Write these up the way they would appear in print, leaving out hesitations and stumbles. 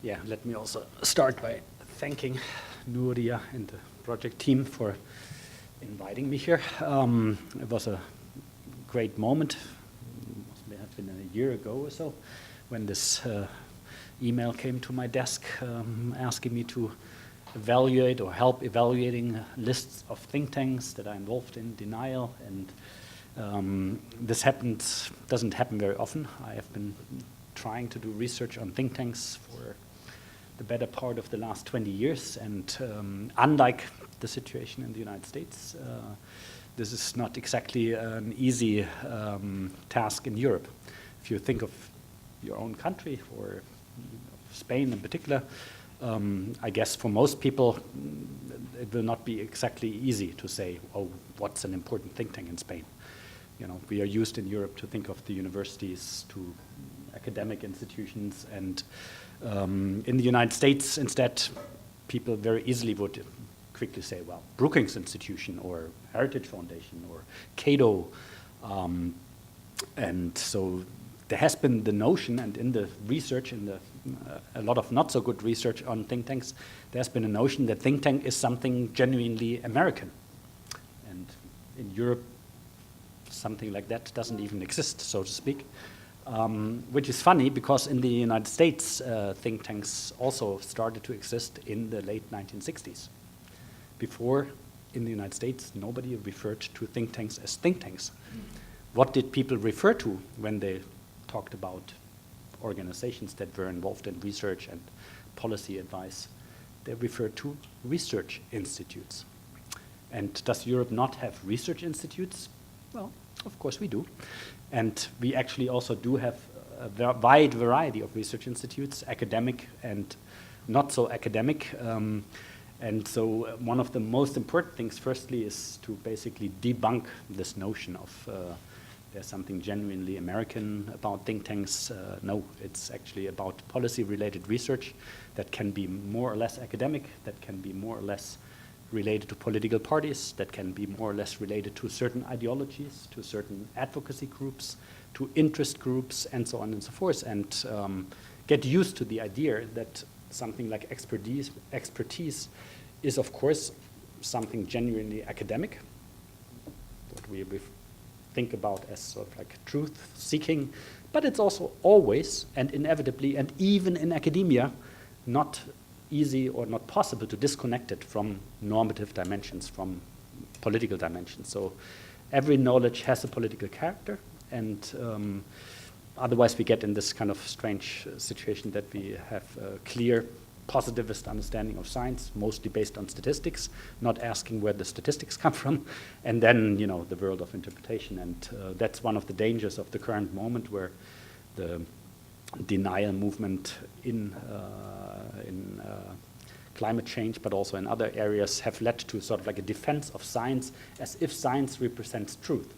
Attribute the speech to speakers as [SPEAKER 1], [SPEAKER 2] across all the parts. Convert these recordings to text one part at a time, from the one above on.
[SPEAKER 1] Yeah, let me also start by thanking Nuria and the project team for inviting me here. It was a great moment. It must have been a year ago or so when this email came to my desk asking me to evaluate or help evaluating lists of think tanks that are involved in denial. And this doesn't happen very often. I have been trying to do research on think tanks for the better part of the last 20 years. And unlike the situation in the United States, this is not exactly an easy task in Europe. If you think of your own country, or Spain in particular, I guess for most people, it will not be exactly easy to say, oh, what's an important think tank in Spain? You know, we are used in Europe to think of the universities, to academic institutions, and in the United States, instead, people very easily would quickly say, well, Brookings Institution or Heritage Foundation or Cato. And so there has been the notion, and in the research, a lot of not so good research on think tanks, there's been a notion that think tank is something genuinely American. And in Europe, something like that doesn't even exist, so to speak. Which is funny, because in the United States, think tanks also started to exist in the late 1960s. Before, in the United States, nobody referred to think tanks as think tanks. What did people refer to when they talked about organizations that were involved in research and policy advice? They referred to research institutes. And does Europe not have research institutes? Well, of course we do. And we actually also do have a wide variety of research institutes, academic and not so academic. And so one of the most important things, firstly, is to basically debunk this notion of there's something genuinely American about think tanks. No, it's actually about policy-related research that can be more or less academic, that can be more or less related to political parties, that can be more or less related to certain ideologies, to certain advocacy groups, to interest groups, and so on and so forth, and get used to the idea that something like expertise is, of course, something genuinely academic, what we think about as sort of like truth-seeking, but it's also always and inevitably, and even in academia, not easy or not possible to disconnect it from normative dimensions, from political dimensions. So every knowledge has a political character, and otherwise we get in this kind of strange situation that we have a clear positivist understanding of science, mostly based on statistics, not asking where the statistics come from, and then, you know, the world of interpretation. And that's one of the dangers of the current moment, where the denial movement in climate change, but also in other areas, have led to sort of like a defense of science as if science represents truth.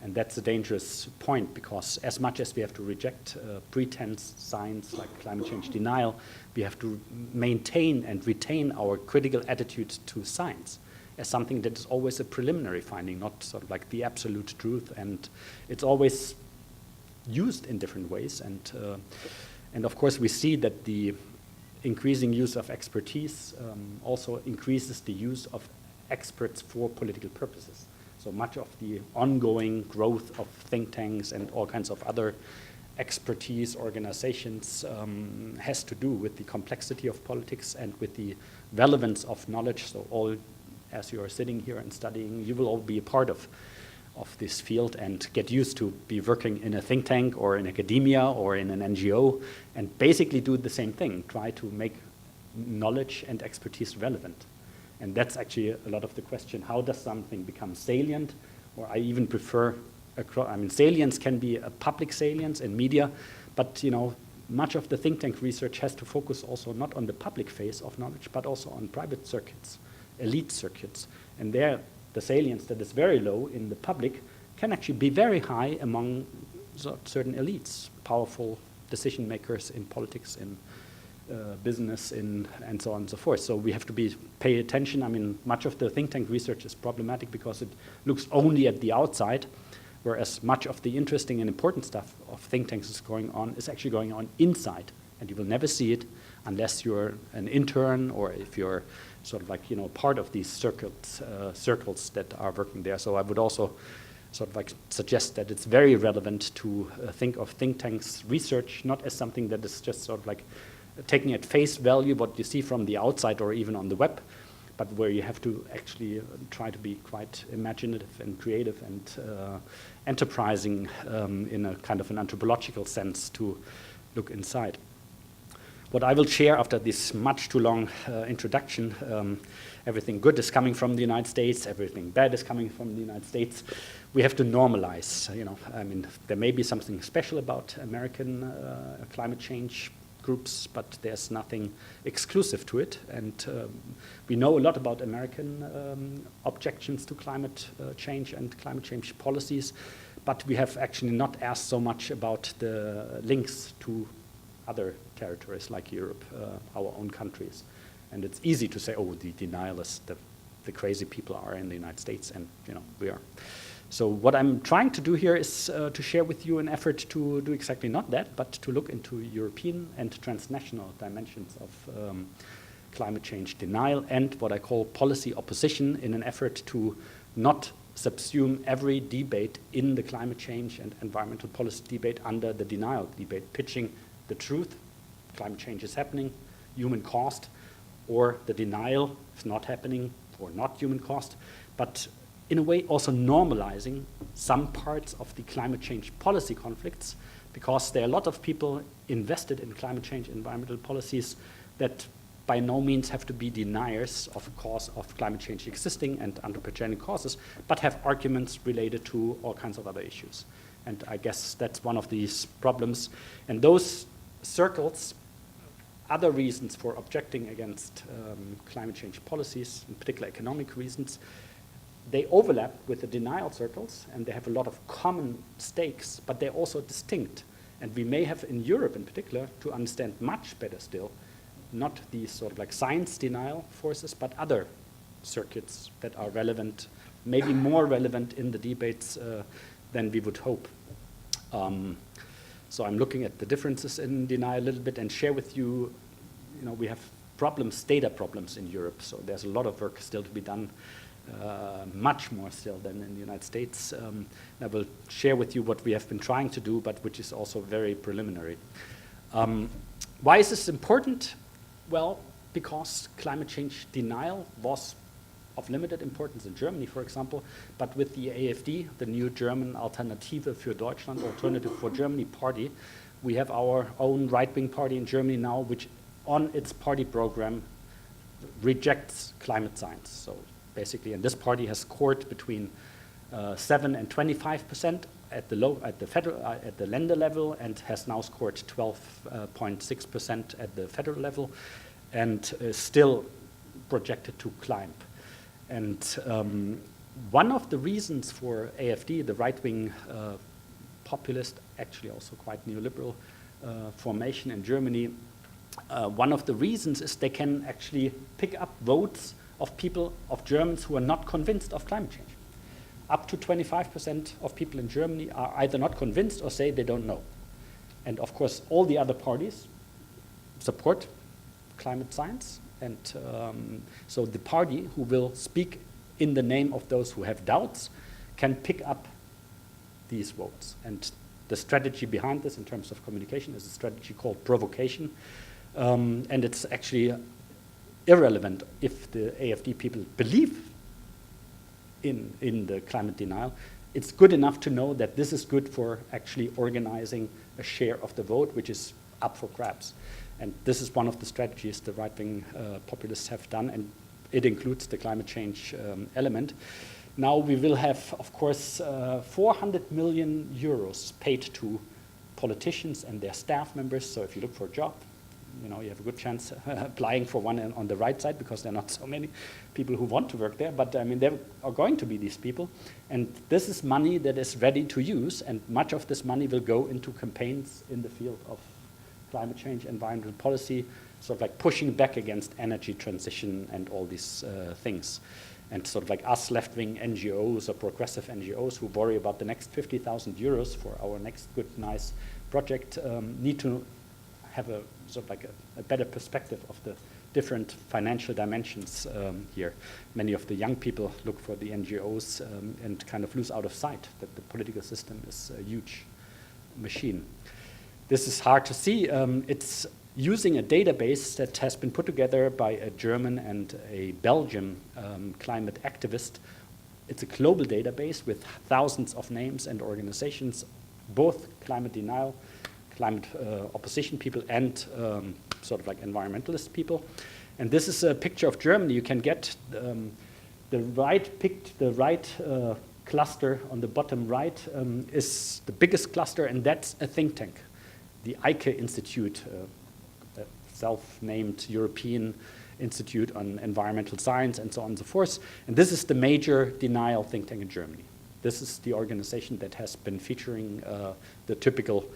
[SPEAKER 1] And that's a dangerous point, because as much as we have to reject pretense science like climate change denial, we have to maintain and retain our critical attitude to science as something that is always a preliminary finding, not sort of like the absolute truth. And it's always used in different ways. And of course, we see that the increasing use of expertise also increases the use of experts for political purposes. So much of the ongoing growth of think tanks and all kinds of other expertise organizations has to do with the complexity of politics and with the relevance of knowledge. So all, as you are sitting here and studying, you will all be a part of this field and get used to be working in a think tank or in academia or in an NGO, and basically do the same thing, try to make knowledge and expertise relevant. And that's actually a lot of the question: how does something become salient? Or I even prefer, salience can be a public salience in media, but you know, much of the think tank research has to focus also not on the public phase of knowledge, but also on private circuits, elite circuits. And there, the salience that is very low in the public can actually be very high among certain elites, powerful decision makers in politics, in business, and so on and so forth. So we have to pay attention. I mean, much of the think tank research is problematic because it looks only at the outside, whereas much of the interesting and important stuff of think tanks is actually going on inside, and you will never see it unless you're an intern or if you're sort of like, part of these circles that are working there. So I would also sort of like suggest that it's very relevant to think of think tanks research not as something that is just sort of like taking at face value what you see from the outside or even on the web, but where you have to actually try to be quite imaginative and creative and enterprising in a kind of an anthropological sense to look inside. What I will share after this much too long introduction, everything good is coming from the United States, everything bad is coming from the United States. We have to normalize, I mean, there may be something special about American climate change groups, but there's nothing exclusive to it. And we know a lot about American objections to climate change and climate change policies, but we have actually not asked so much about the links to other territories like Europe, our own countries. And it's easy to say, oh, the denialists, the crazy people are in the United States, and we are. So what I'm trying to do here is to share with you an effort to do exactly not that, but to look into European and transnational dimensions of climate change denial and what I call policy opposition in an effort to not subsume every debate in the climate change and environmental policy debate under the denial debate, pitching the truth, climate change is happening, human cost, or the denial is not happening or not human cost, but in a way also normalizing some parts of the climate change policy conflicts, because there are a lot of people invested in climate change environmental policies that by no means have to be deniers of a cause of climate change existing and anthropogenic causes, but have arguments related to all kinds of other issues. And I guess that's one of these problems. And those circles, other reasons for objecting against climate change policies, in particular economic reasons, they overlap with the denial circles, and they have a lot of common stakes, but they're also distinct. And we may have in Europe in particular to understand much better still, not these sort of like science denial forces, but other circuits that are relevant, maybe more relevant in the debates than we would hope. So I'm looking at the differences in denial a little bit and share with you, we have problems, data problems in Europe, so there's a lot of work still to be done. Much more still than in the United States. I will share with you what we have been trying to do, but which is also very preliminary. Why is this important? Well, because climate change denial was of limited importance in Germany, for example, but with the AfD, the new German Alternative für Deutschland, Alternative for Germany party, we have our own right-wing party in Germany now, which on its party program rejects climate science. So basically, and this party has scored between 7 and 25% at the Länder level, and has now scored 12.6% at the federal level, and is still projected to climb. And one of the reasons for AfD, the right-wing populist, actually also quite neoliberal formation in Germany, one of the reasons is they can actually pick up votes of people, of Germans who are not convinced of climate change. Up to 25% of people in Germany are either not convinced or say they don't know. And of course, all the other parties support climate science. And so the party who will speak in the name of those who have doubts can pick up these votes. And the strategy behind this in terms of communication is a strategy called provocation. And it's actually irrelevant if the AfD people believe in the climate denial. It's good enough to know that this is good for actually organizing a share of the vote, which is up for grabs. And this is one of the strategies the right-wing populists have done, and it includes the climate change element. Now we will have, of course, 400 million euros paid to politicians and their staff members. So if you look for a job, you have a good chance applying for one on the right side, because there are not so many people who want to work there. But I mean, there are going to be these people. And this is money that is ready to use. And much of this money will go into campaigns in the field of climate change, environmental policy, sort of like pushing back against energy transition and all these things. And sort of like us left-wing NGOs or progressive NGOs who worry about the next 50,000 euros for our next good, nice project need to have a sort of like a better perspective of the different financial dimensions here. Many of the young people look for the NGOs and kind of lose out of sight that the political system is a huge machine. This is hard to see. It's using a database that has been put together by a German and a Belgian climate activist. It's a global database with thousands of names and organizations, both climate denial, climate opposition people, and sort of like environmentalist people. And this is a picture of Germany. You can get the right cluster on the bottom right is the biggest cluster, and that's a think tank. The EIKE Institute, a self-named European Institute on Environmental Science and so on and so forth. And this is the major denial think tank in Germany. This is the organization that has been featuring the typical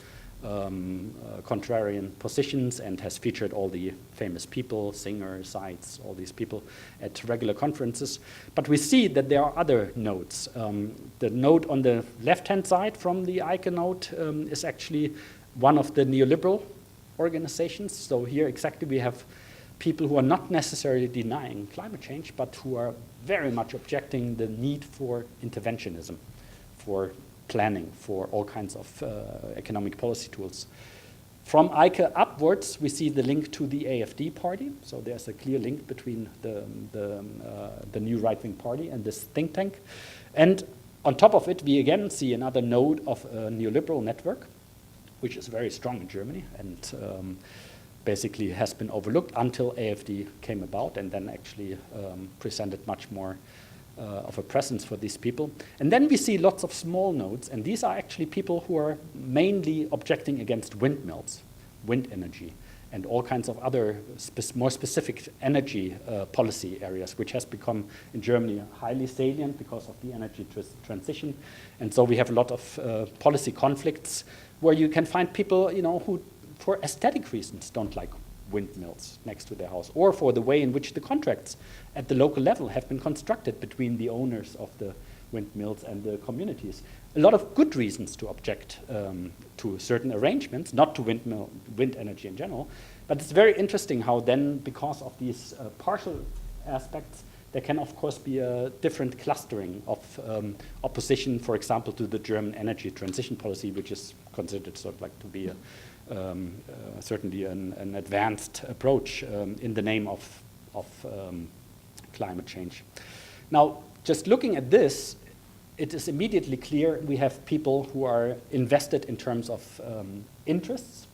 [SPEAKER 1] contrarian positions and has featured all the famous people, Singer, Seitz, all these people at regular conferences. But we see that there are other nodes. The node on the left-hand side from the EIKE node is actually one of the neoliberal organizations. So here exactly we have people who are not necessarily denying climate change, but who are very much objecting the need for interventionism, for planning, for all kinds of economic policy tools. From EIKE upwards, we see the link to the AfD party. So there's a clear link between the new right-wing party and this think tank. And on top of it, we again see another node of a neoliberal network, which is very strong in Germany and basically has been overlooked until AfD came about and then actually presented much more of a presence for these people. And then we see lots of small nodes, and these are actually people who are mainly objecting against windmills, wind energy, and all kinds of other more specific energy policy areas, which has become in Germany highly salient because of the energy transition. And so we have a lot of policy conflicts where you can find people, who for aesthetic reasons don't like windmills next to their house, or for the way in which the contracts at the local level have been constructed between the owners of the windmills and the communities. A lot of good reasons to object to certain arrangements, not to wind energy in general, but it's very interesting how then, because of these partial aspects, there can of course be a different clustering of opposition, for example, to the German energy transition policy, which is considered sort of like to be certainly an advanced approach in the name of climate change. Now, just looking at this, it is immediately clear we have people who are invested in terms of interests,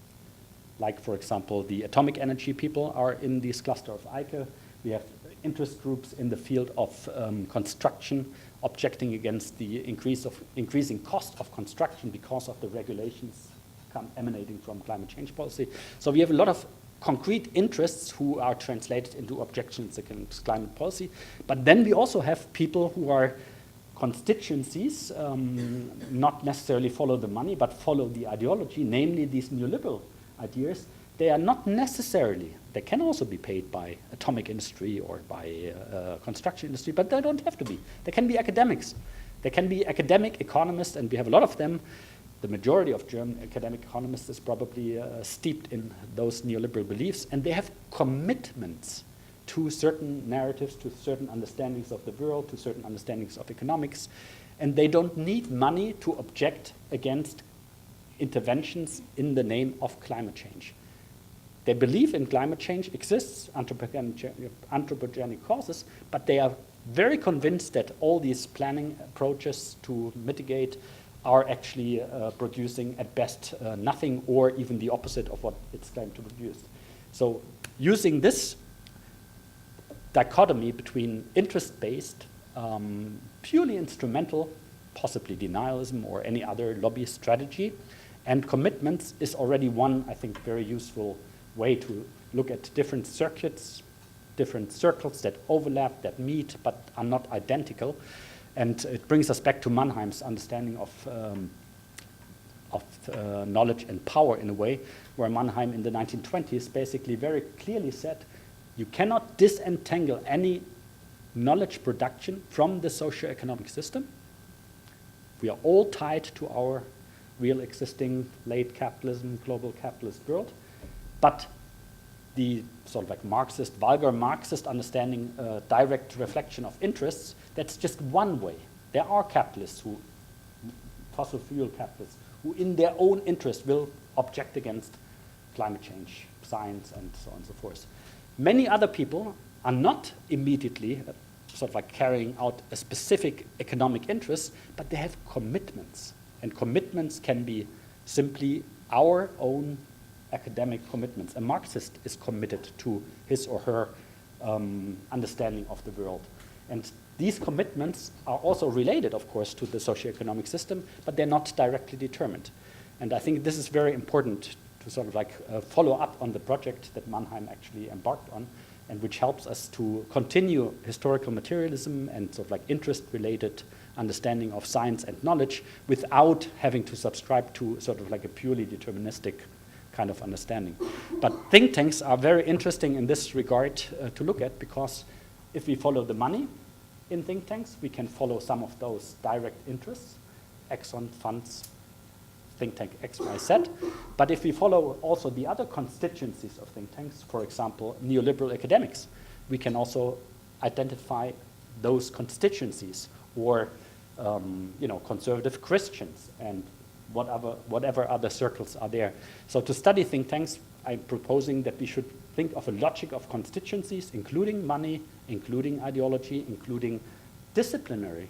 [SPEAKER 1] like, for example, the atomic energy people are in this cluster of EIKE. We have interest groups in the field of construction, objecting against the increasing cost of construction because of the regulations emanating from climate change policy. So we have a lot of concrete interests who are translated into objections against climate policy. But then we also have people who are constituencies, not necessarily follow the money, but follow the ideology, namely these neoliberal ideas. They are not necessarily, they can also be paid by atomic industry or by construction industry, but they don't have to be. They can be academics. They can be academic economists, and we have a lot of them. The majority of German academic economists is probably steeped in those neoliberal beliefs, and they have commitments to certain narratives, to certain understandings of the world, to certain understandings of economics, and they don't need money to object against interventions in the name of climate change. They believe in climate change exists, anthropogenic causes, but they are very convinced that all these planning approaches to mitigate are actually producing at best nothing, or even the opposite of what it's claimed to produce. So using this dichotomy between interest-based, purely instrumental, possibly denialism or any other lobby strategy, and commitments is already one, I think, very useful way to look at different circuits, different circles that overlap, that meet, but are not identical. And it brings us back to Mannheim's understanding of knowledge and power in a way, where Mannheim in the 1920s basically very clearly said, you cannot disentangle any knowledge production from the socio-economic system. We are all tied to our real existing late capitalism, global capitalist world. But the sort of like Marxist, vulgar Marxist understanding, direct reflection of interests, that's just one way. There are capitalists who, fossil fuel capitalists, who in their own interest will object against climate change, science, and so on and so forth. Many other people are not immediately sort of like carrying out a specific economic interest, but they have commitments. And commitments can be simply our own academic commitments. A Marxist is committed to his or her understanding of the world. And these commitments are also related, of course, to the socioeconomic system, but they're not directly determined. And I think this is very important to sort of like follow up on the project that Mannheim actually embarked on, and which helps us to continue historical materialism and sort of like interest-related understanding of science and knowledge without having to subscribe to sort of like a purely deterministic kind of understanding. But think tanks are very interesting in this regard to look at, because if we follow the money in think tanks, we can follow some of those direct interests, Exxon funds, think tank XYZ. But if we follow also the other constituencies of think tanks, for example, neoliberal academics, we can also identify those constituencies, or conservative Christians and whatever other circles are there. So to study think tanks, I'm proposing that we should think of a logic of constituencies, including money, including ideology, including disciplinary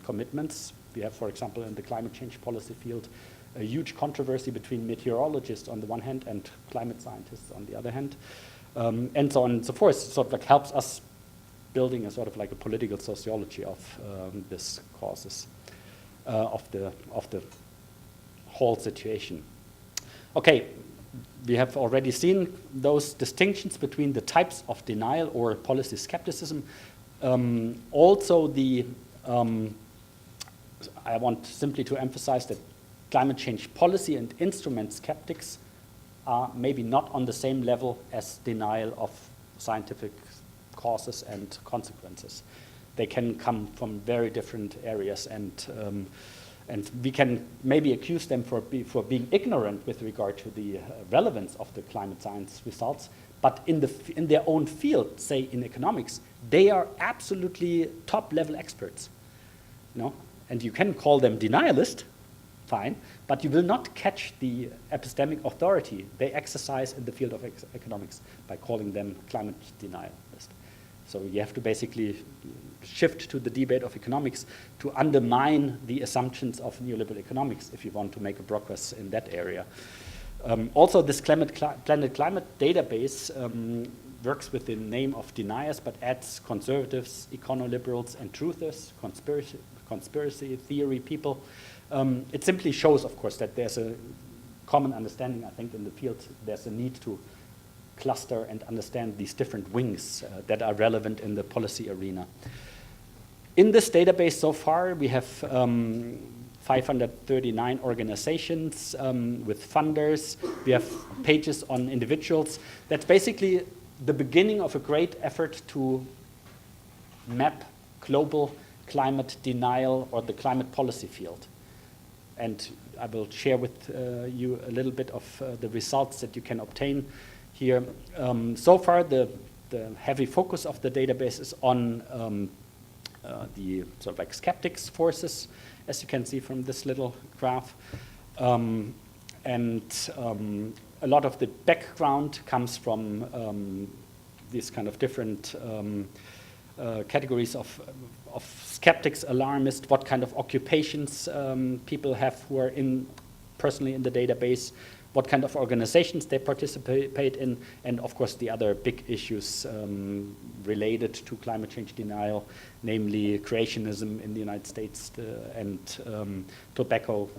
[SPEAKER 1] commitments. We have, for example, in the climate change policy field, a huge controversy between meteorologists on the one hand and climate scientists on the other hand, and so on and so forth. Sort of like helps us building a sort of like a political sociology of this causes of the whole situation. Okay, we have already seen those distinctions between the types of denial or policy skepticism. Also, I want simply to emphasize that climate change policy and instrument skeptics are maybe not on the same level as denial of scientific causes and consequences. They can come from very different areas, and we can maybe accuse them for being ignorant with regard to the relevance of the climate science results. But in their own field, say in economics, they are absolutely top-level experts. And you can call them denialist, fine, but you will not catch the epistemic authority they exercise in the field of economics by calling them climate denialist. So you have to basically shift to the debate of economics to undermine the assumptions of neoliberal economics if you want to make a progress in that area. Also, this Planet Climate database works with the name of deniers, but adds conservatives, econo-liberals, and truthers, conspiracy theory people. It simply shows, of course, that there's a common understanding, I think, in the field. There's a need to cluster and understand these different wings that are relevant in the policy arena. In this database so far, we have 539 organizations with funders. We have pages on individuals. That's basically the beginning of a great effort to map global climate denial or the climate policy field. And I will share with you a little bit of the results that you can obtain here. So far, the heavy focus of the database is on the sort of like skeptics forces, as you can see from this little graph. And a lot of the background comes from these kind of different categories of skeptics, alarmists, what kind of occupations people have who are personally in the database, what kind of organizations they participate in, and of course the other big issues related to climate change denial, namely creationism in the United States and tobacco,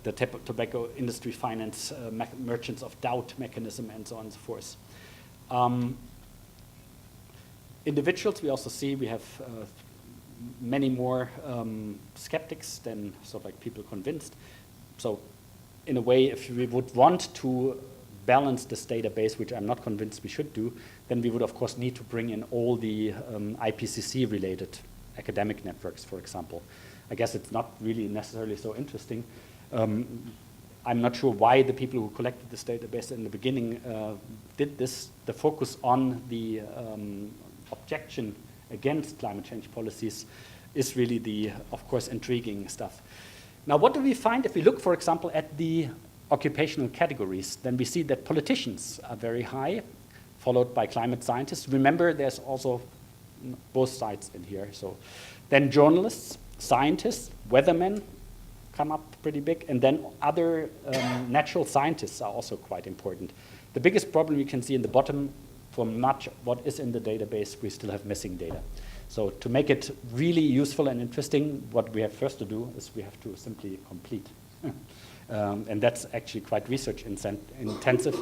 [SPEAKER 1] the tobacco industry finance, merchants of doubt mechanism, and so on and so forth. Individuals, we also see we have many more skeptics than sort of like people convinced. So in a way, if we would want to balance this database, which I'm not convinced we should do, then we would of course need to bring in all the IPCC related academic networks, for example. I guess it's not really necessarily so interesting. I'm not sure why the people who collected this database in the beginning did this. The focus on the objection against climate change policies is really the, of course, intriguing stuff. Now, what do we find if we look, for example, at the occupational categories? Then we see that politicians are very high, followed by climate scientists. Remember, there's also both sides in here. So then journalists, scientists, weathermen come up pretty big, and then other natural scientists are also quite important. The biggest problem you can see in the bottom, for much what is in the database, we still have missing data. So to make it really useful and interesting, what we have first to do is we have to simply complete. And that's actually quite research intensive.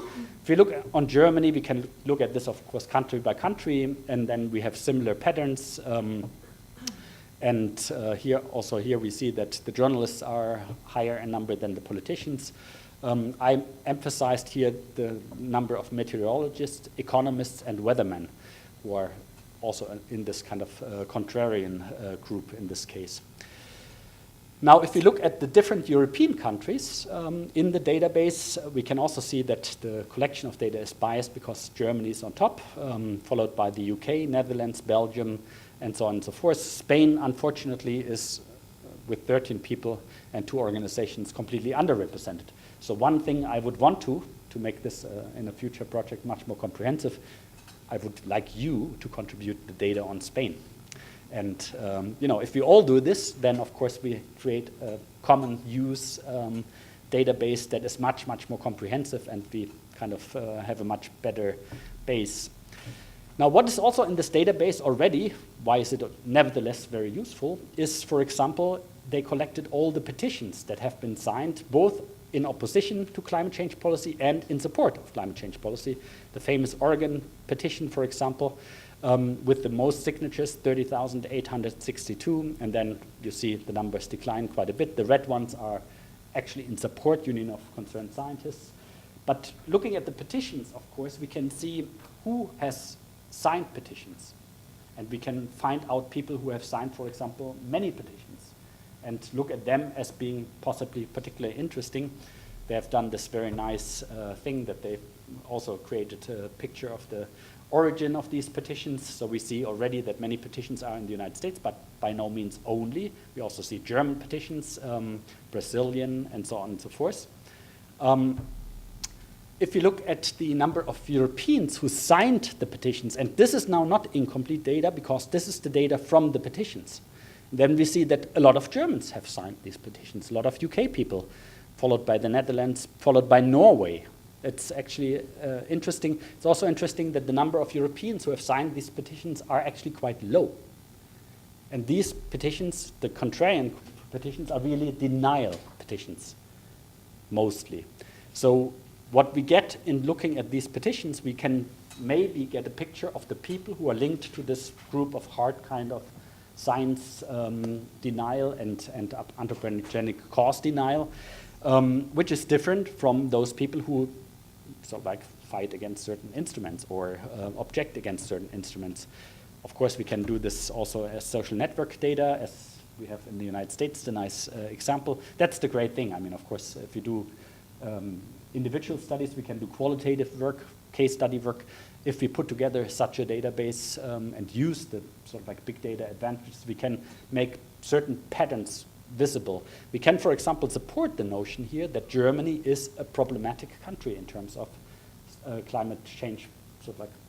[SPEAKER 1] If we look on Germany, we can look at this, of course, country by country, and then we have similar patterns. Here we see that the journalists are higher in number than the politicians. I emphasized here the number of meteorologists, economists, and weathermen, who are also in this kind of contrarian group in this case. Now, if we look at the different European countries in the database, we can also see that the collection of data is biased because Germany is on top, followed by the UK, Netherlands, Belgium, and so on and so forth. Spain, unfortunately, is with 13 people and 2 organizations completely underrepresented. So one thing I would want to make this in a future project much more comprehensive, I would like you to contribute the data on Spain. And if we all do this, then of course we create a common use database that is much, much more comprehensive, and we kind of have a much better base. Now, what is also in this database already, why is it nevertheless very useful, is, for example, they collected all the petitions that have been signed, both in opposition to climate change policy and in support of climate change policy. The famous Oregon petition, for example, with the most signatures, 30,862, and then you see the numbers decline quite a bit. The red ones are actually in support, Union of Concerned Scientists. But looking at the petitions, of course, we can see who has signed petitions. And we can find out people who have signed, for example, many petitions, and look at them as being possibly particularly interesting. They have done this very nice thing that they've also created a picture of the origin of these petitions. So we see already that many petitions are in the United States, but by no means only. We also see German petitions, Brazilian, and so on and so forth. If you look at the number of Europeans who signed the petitions, and this is now not incomplete data because this is the data from the petitions, then we see that a lot of Germans have signed these petitions, a lot of UK people, followed by the Netherlands, followed by Norway. It's actually interesting. It's also interesting that the number of Europeans who have signed these petitions are actually quite low. And these petitions, the contrarian petitions, are really denial petitions, mostly. So what we get in looking at these petitions, we can maybe get a picture of the people who are linked to this group of hard kind of science denial and anthropogenic cause denial, which is different from those people who fight against certain instruments or object against certain instruments. Of course, we can do this also as social network data, as we have in the United States, the nice example. That's the great thing. I mean, of course, if we do individual studies, we can do qualitative work, case study work. If we put together such a database and use the big data advantages, we can make certain patterns visible. We can, for example, support the notion here that Germany is a problematic country in terms of climate change,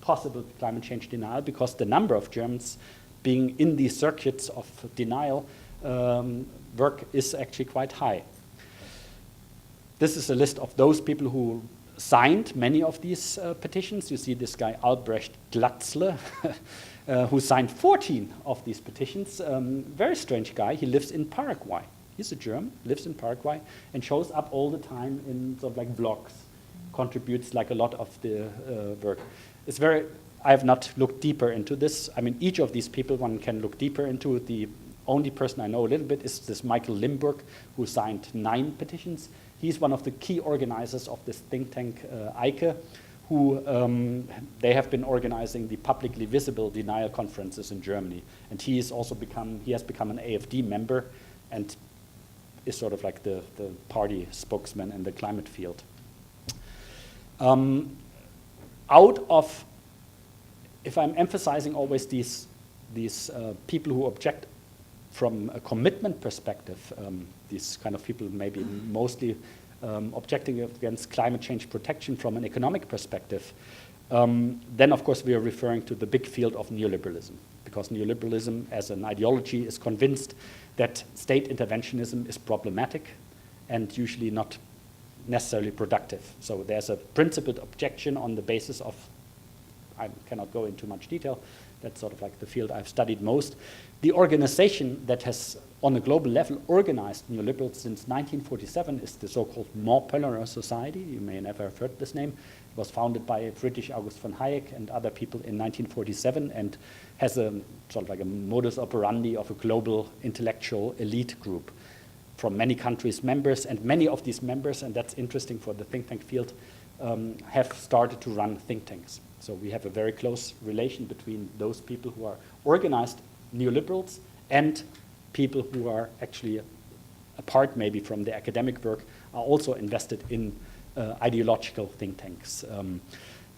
[SPEAKER 1] possible climate change denial, because the number of Germans being in these circuits of denial work is actually quite high. This is a list of those people who signed many of these petitions. You see this guy Albrecht Glatzle, who signed 14 of these petitions. Very strange guy. He lives in Paraguay. He's a German, lives in Paraguay, and shows up all the time in blogs, contributes a lot of the work. It's I have not looked deeper into this. I mean, each of these people one can look deeper into. The only person I know a little bit is this Michael Limburg, who signed 9 petitions. He's one of the key organizers of this think tank, EIKE, who they have been organizing the publicly visible denial conferences in Germany. And he has become an AFD member, and is sort of like the party spokesman in the climate field. Out of, if I'm emphasizing always these people who object from a commitment perspective, these kind of people maybe mostly objecting against climate change protection from an economic perspective, then of course we are referring to the big field of neoliberalism, because neoliberalism as an ideology is convinced that state interventionism is problematic and usually not necessarily productive. So there's a principled objection on the basis of, I cannot go into much detail, that's sort of like the field I've studied most. The organization that has, on a global level, organized neoliberals since 1947 is the so-called Pompeu Society. You may never have heard this name. It was founded by Friedrich August von Hayek and other people in 1947 and has a sort of like a modus operandi of a global intellectual elite group from many countries members, and many of these members, and that's interesting for the think tank field, have started to run think tanks. So we have a very close relation between those people who are organized neoliberals and people who are actually apart maybe from the academic work, are also invested in ideological think tanks.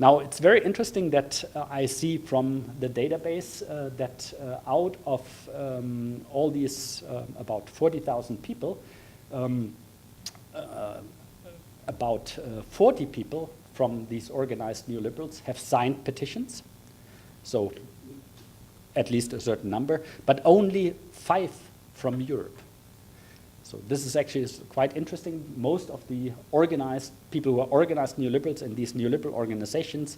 [SPEAKER 1] Now, it's very interesting that I see from the database that out of all these about 40,000 people, about 40 people from these organized neoliberals have signed petitions, so at least a certain number, but only 5 from Europe. So this is actually quite interesting. Most of the organized people who are organized neoliberals in these neoliberal organizations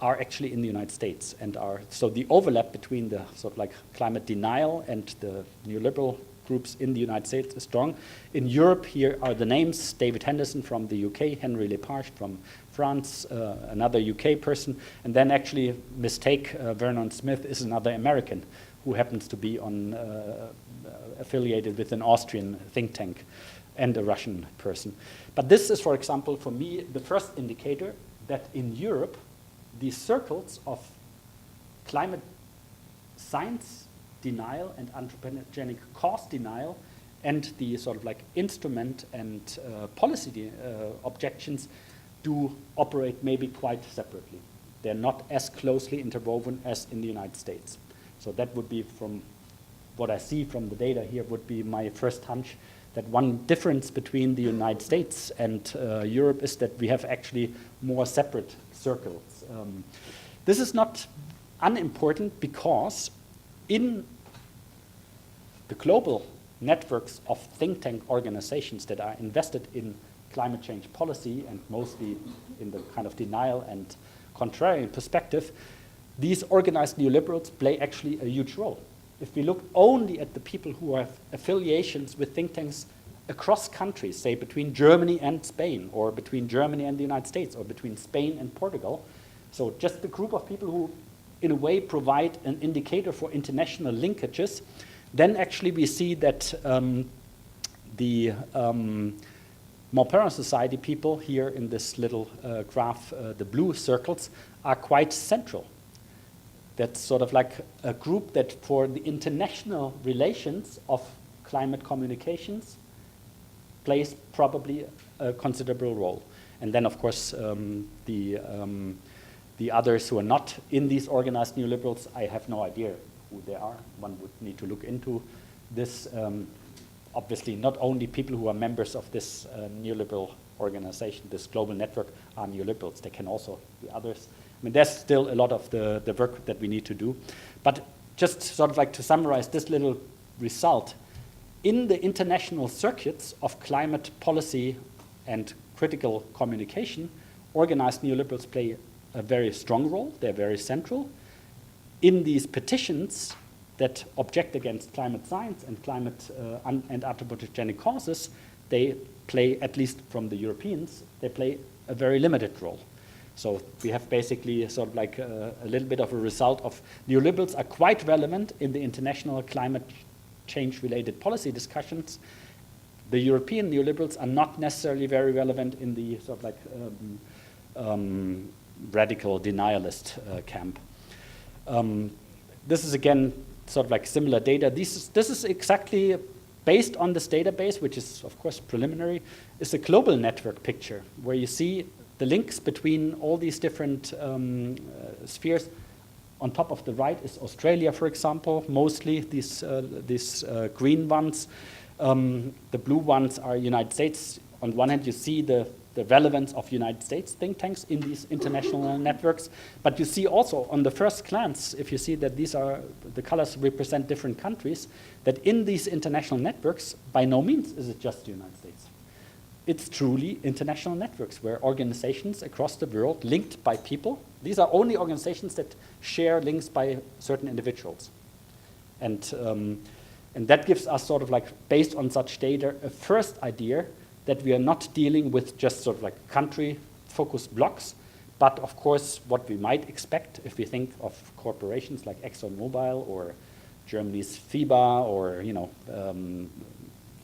[SPEAKER 1] are actually in the United States, and so the overlap between the sort of like climate denial and the neoliberal groups in the United States is strong. In Europe, here are the names: David Henderson from the UK, Henry Lepage from France, another UK person, and then actually mistake Vernon Smith is another American who happens to be affiliated with an Austrian think tank, and a Russian person. But this is, for example, for me, the first indicator that in Europe, these circles of climate science denial and anthropogenic cause denial and the sort of like instrument and policy objections do operate maybe quite separately. They're not as closely interwoven as in the United States. So that would be, from what I see from the data here, would be my first hunch, that one difference between the United States and Europe is that we have actually more separate circles. This is not unimportant because in the global networks of think tank organizations that are invested in climate change policy and mostly in the kind of denial and contrarian perspective, these organized neoliberals play actually a huge role. If we look only at the people who have affiliations with think tanks across countries, say between Germany and Spain, or between Germany and the United States, or between Spain and Portugal, so just the group of people who in a way provide an indicator for international linkages, then actually we see that the Pompeu Society people here in this little graph, the blue circles, are quite central. That's sort of like a group that for the international relations of climate communications plays probably a considerable role. And then of course the others who are not in these organized neoliberals, I have no idea who they are. One would need to look into this. Obviously not only people who are members of this neoliberal organization, this global network, are neoliberals. They can also be others. I mean, there's still a lot of the work that we need to do. But just sort of like to summarize this little result, in the international circuits of climate policy and critical communication, organized neoliberals play a very strong role. They're very central. In these petitions that object against climate science and climate and anthropogenic causes, they play, at least from the Europeans, they play a very limited role. So we have basically sort of like a little bit of a result of neoliberals are quite relevant in the international climate change-related policy discussions. The European neoliberals are not necessarily very relevant in the sort of like radical denialist camp. This is again sort of like similar data. This is exactly based on this database, which is of course preliminary, is a global network picture where you see the links between all these different spheres. On top of the right is Australia, for example, mostly these green ones. The blue ones are United States. On one hand, you see the relevance of United States think tanks in these international networks, but you see also on the first glance, if you see that these are, the colors represent different countries, that in these international networks, by no means is it just the United States. It's truly international networks where organizations across the world linked by people, these are only organizations that share links by certain individuals. And that gives us sort of like, based on such data, a first idea that we are not dealing with just sort of like country-focused blocks, but of course what we might expect if we think of corporations like ExxonMobil or Germany's Fabra or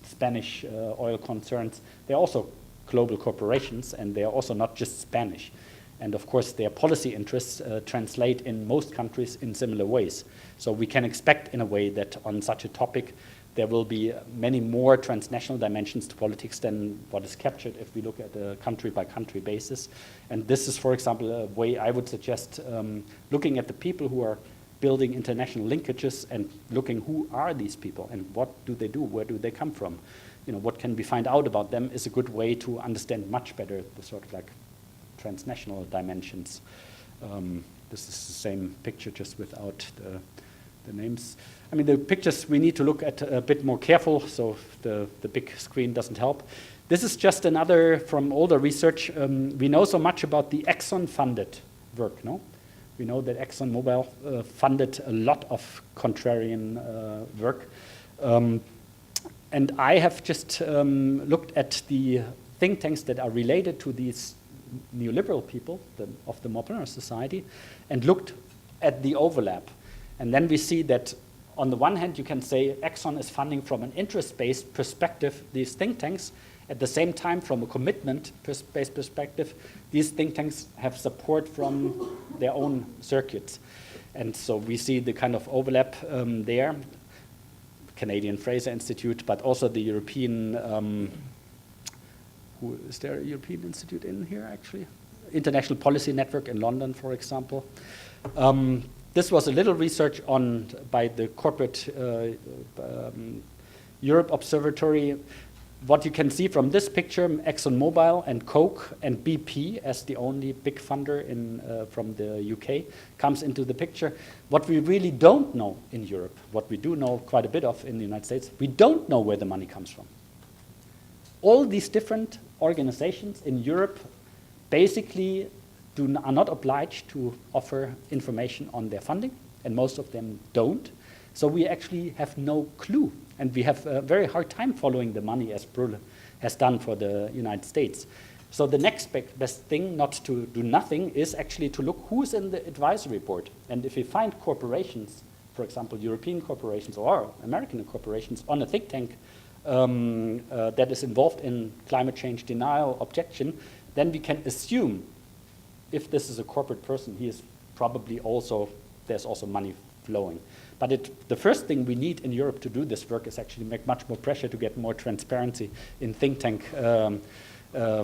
[SPEAKER 1] Spanish oil concerns. They're also global corporations, and they are also not just Spanish. And of course, their policy interests translate in most countries in similar ways. So we can expect, in a way, that on such a topic, there will be many more transnational dimensions to politics than what is captured if we look at a country-by-country basis. And this is, for example, a way I would suggest looking at the people who are building international linkages and looking who are these people and what do they do, where do they come from, what can we find out about them is a good way to understand much better the sort of like transnational dimensions. This is the same picture just without the names. I mean, the pictures we need to look at a bit more careful, so the big screen doesn't help. This is just another from older research. We know so much about the Exxon-funded work, no? We know that ExxonMobil funded a lot of contrarian work. And I have just looked at the think tanks that are related to these neoliberal people of the modern society and looked at the overlap. And then we see that on the one hand, you can say Exxon is funding from an interest-based perspective these think tanks. At the same time, from a commitment-based perspective, these think tanks have support from their own circuits. And so we see the kind of overlap there. Canadian Fraser Institute, but also the European, is there a European Institute in here actually? International Policy Network in London, for example. This was a little research by the corporate Europe Observatory. What you can see from this picture, ExxonMobil and Coke and BP as the only big funder from the UK comes into the picture. What we really don't know in Europe, what we do know quite a bit of in the United States, we don't know where the money comes from. All these different organizations in Europe basically are not obliged to offer information on their funding, and most of them don't. So we actually have no clue, and we have a very hard time following the money as Brühl has done for the United States. So the next best thing, not to do nothing, is actually to look who's in the advisory board. And if we find corporations, for example, European corporations or American corporations on a think tank that is involved in climate change denial objection, then we can assume if this is a corporate person, he is probably also, there's also money flowing. But the first thing we need in Europe to do this work is actually make much more pressure to get more transparency in think tank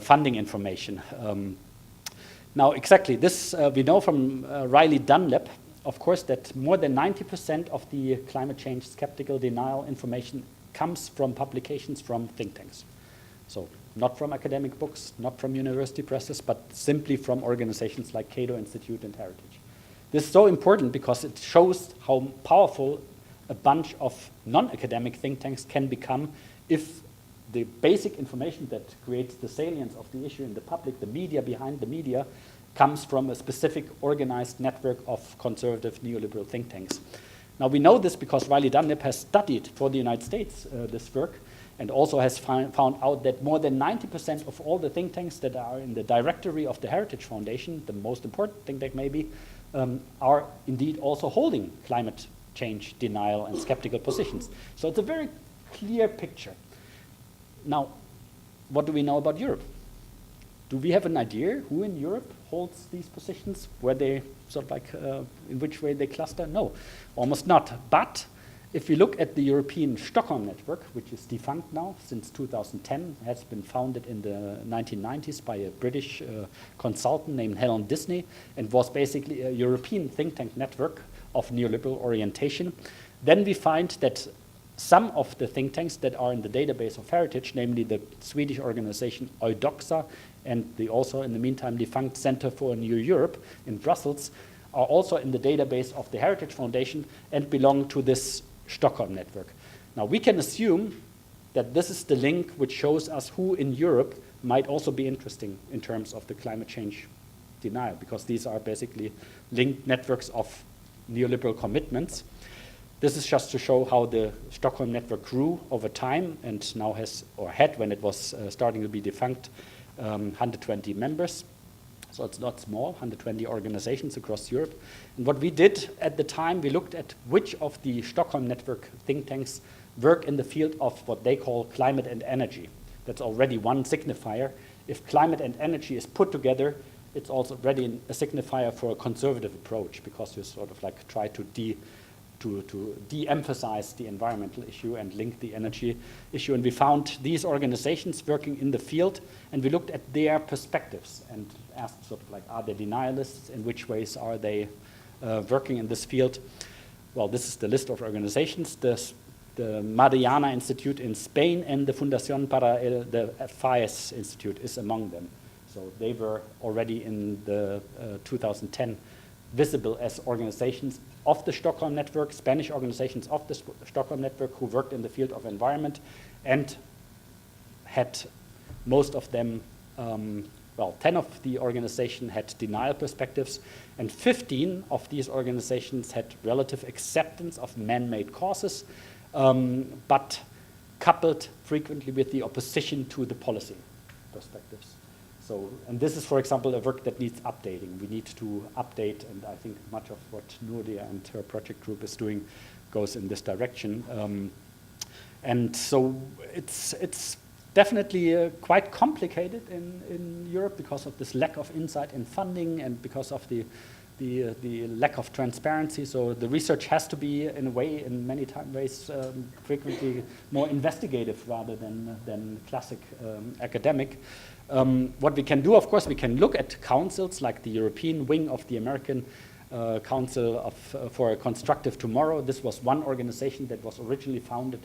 [SPEAKER 1] funding information. Now, exactly, this we know from Riley Dunlap, of course, that more than 90% of the climate change skeptical denial information comes from publications from think tanks. So not from academic books, not from university presses, but simply from organizations like Cato Institute and Heritage. This is so important because it shows how powerful a bunch of non-academic think tanks can become if the basic information that creates the salience of the issue in the public, the media behind the media, comes from a specific organized network of conservative neoliberal think tanks. Now we know this because Riley Dunlap has studied for the United States this work, and also has found out that more than 90% of all the think tanks that are in the directory of the Heritage Foundation, the most important think tank maybe, are indeed also holding climate change denial and skeptical positions. So it's a very clear picture. Now, what do we know about Europe? Do we have an idea who in Europe holds these positions, where they sort of like, in which way they cluster? No, almost not. But If we look at the European Stockholm network, which is defunct now since 2010, has been founded in the 1990s by a British consultant named Helen Disney, and was basically a European think tank network of neoliberal orientation, then we find that some of the think tanks that are in the database of heritage, namely the Swedish organization Eudoxa and the also in the meantime defunct Center for New Europe in Brussels, are also in the database of the Heritage Foundation and belong to this Stockholm network. Now we can assume that this is the link which shows us who in Europe might also be interesting in terms of the climate change denial, because these are basically linked networks of neoliberal commitments. This is just to show how the Stockholm network grew over time and now has, or had when it was starting to be defunct, 120 members. So it's not small, 120 organizations across Europe. And what we did at the time, we looked at which of the Stockholm network think tanks work in the field of what they call climate and energy. That's already one signifier. If climate and energy is put together, it's also already a signifier for a conservative approach, because you sort of like try to de-emphasize the environmental issue and link the energy issue. And we found these organizations working in the field, and we looked at their perspectives and asked sort of like, are they denialists? In which ways are they working in this field? Well, this is the list of organizations. The Mariana Institute in Spain and the Fundación para the FAES Institute is among them. So they were already in the 2010 visible as organizations of the Stockholm network, Spanish organizations of the Stockholm network who worked in the field of environment, and had most of them, well, 10 of the organizations had denial perspectives, and 15 of these organizations had relative acceptance of man-made causes, but coupled frequently with the opposition to the policy perspectives. So, and this is, for example, a work that needs updating. We need to update, and I think much of what Nuria and her project group is doing goes in this direction. And so it's definitely quite complicated in Europe because of this lack of insight in funding and because of the lack of transparency. So the research has to be, in a way, in many ways, frequently more investigative rather than classic academic. What we can do, of course, we can look at councils like the European wing of the American Council for a Constructive Tomorrow. This was one organization that was originally founded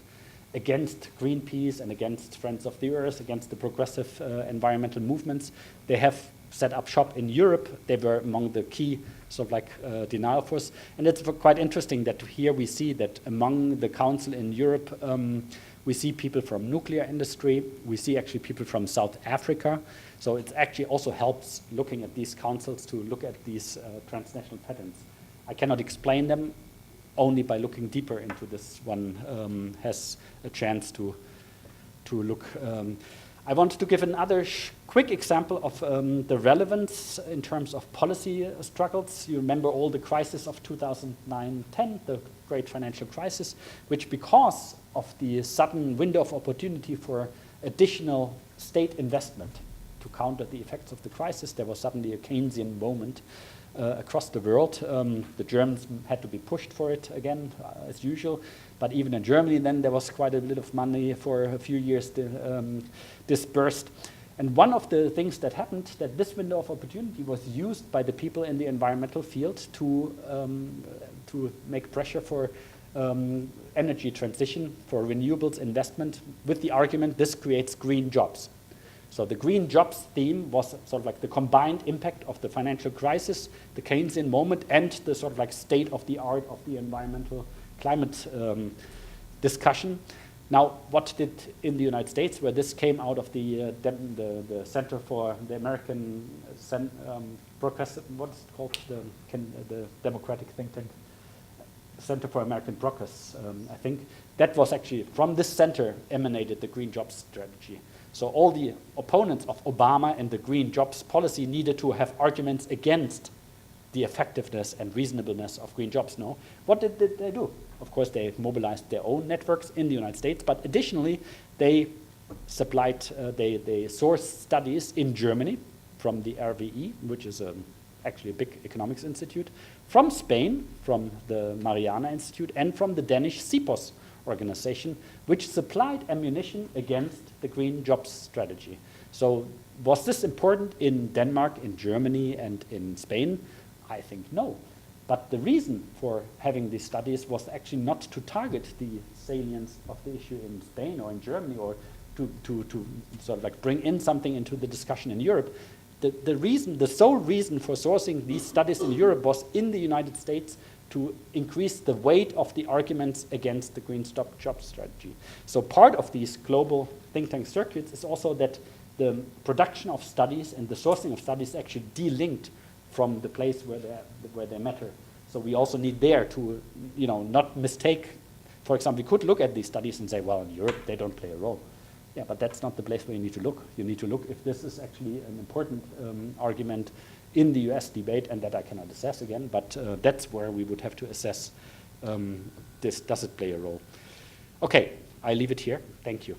[SPEAKER 1] against Greenpeace and against Friends of the Earth, against the progressive environmental movements. They have set up shop in Europe. They were among the key sort of like denial force. And it's quite interesting that here we see that among the council in Europe, we see people from nuclear industry. We see actually people from South Africa. So it actually also helps looking at these councils to look at these transnational patterns. I cannot explain them. Only by looking deeper into this one has a chance to look. I wanted to give another quick example of the relevance in terms of policy struggles. You remember all the crisis of 2009-10, the great financial crisis, which because of the sudden window of opportunity for additional state investment to counter the effects of the crisis, there was suddenly a Keynesian moment across the world. The Germans had to be pushed for it again, as usual. But even in Germany, then there was quite a bit of money for a few years dispersed. And one of the things that happened, that this window of opportunity was used by the people in the environmental field to make pressure for energy transition, for renewables investment, with the argument this creates green jobs. So the green jobs theme was sort of like the combined impact of the financial crisis, the Keynesian moment, and the sort of like state of the art of the environmental climate discussion. Now, what did in the United States, where this came out of the Center for the American Progressive, what's it called, the Democratic think tank? Center for American Progress, I think. That was actually, from this center emanated the green jobs strategy. So all the opponents of Obama and the green jobs policy needed to have arguments against the effectiveness and reasonableness of green jobs. No, what did they do? Of course, they mobilized their own networks in the United States, but additionally, they supplied, they sourced studies in Germany from the RWE, which is a actually a big economics institute, from Spain, from the Mariana Institute, and from the Danish CIPOS organization, which supplied ammunition against the green jobs strategy. So was this important in Denmark, in Germany, and in Spain? I think no. But the reason for having these studies was actually not to target the salience of the issue in Spain or in Germany, or to sort of like bring in something into the discussion in Europe. The sole reason for sourcing these studies in Europe was in the United States to increase the weight of the arguments against the green jobs strategy. So part of these global think tank circuits is also that the production of studies and the sourcing of studies actually de-linked from the place where they matter. So we also need there to, not mistake. For example, we could look at these studies and say, well, in Europe they don't play a role. Yeah, but that's not the place where you need to look. You need to look if this is actually an important argument in the US debate, and that I cannot assess again, but that's where we would have to assess this, does it play a role? Okay, I leave it here. Thank you.